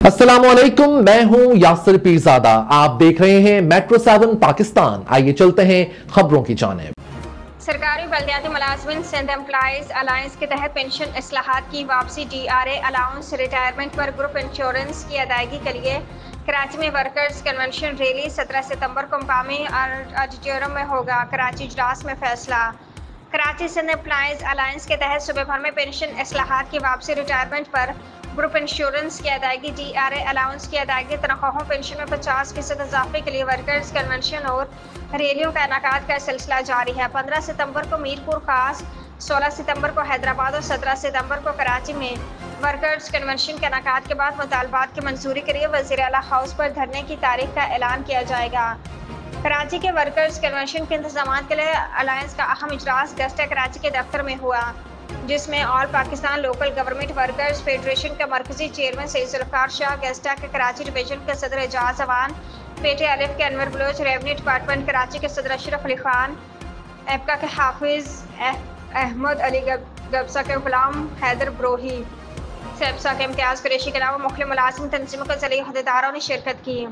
अस्सलाम वालेकुम, मैं हूं यासिर पीरजादा। आप देख रहे हैं मेट्रो 7 पाकिस्तान। आइए चलते हैं खबरों की जानिब। सरकारी बल्दियाती मुलाजमिन सिंध एम्प्लॉइज अलायंस के तहत पेंशन इस्लाहात की वापसी, DRA अलाउंस, रिटायरमेंट पर ग्रुप इंश्योरेंस की अदायगी के लिए कराची में वर्कर्स कन्वेंशन रैली 17 सितंबर को मकामी ऑडिटोरियम में होगा। कराची इजलास में फैसला। कराची सिंध एम्प्लॉइज अलायंस के तहत सूबे भर में पेंशन इस्लाहात की वापसी, रिटायरमेंट पर ग्रुप इंश्योरेंस की अदायगी, DRA अलाउंस की अदायगी, तनख्वाहों पेंशन में 50% इजाफे के लिए वर्कर्स कन्वेंशन और रैलियों का इनेकाद का सिलसिला जारी है। 15 सितंबर को मीरपुर खास, 16 सितंबर को हैदराबाद और 17 सितंबर को कराची में वर्कर्स कन्वेंशन के इनेकाद के बाद मुतालबात की मंजूरी के लिए वज़ीर आला हाउस पर धरने की तारीख का ऐलान किया जाएगा। कराची के वर्कर्स कन्वेंशन के इंतजाम के लिए अलायंस का अहम इजलास गस्टा कराची के दफ्तर में हुआ, जिसमें all Pakistan local government workers federation के मरकजी चेयरमैन सैयद जुल्फकार शाह, गेस्टा के कराची डिवीजन के सदर एजाज अवान, पेटे अलिफ के अनवर बलोच, रेवन्यू डिपार्टमेंट कराची के सदर अशरफ अली खान, एपका के हाफिज अहमद अली गब्सा के गुलाम हैदर ब्रोही, सेप्सा के इम्तियाज कुरैशी के अलावा मुख्तलिफ मुलाजिम तंजीमों के ज़रिए अहदेदारों ने शिरकत की।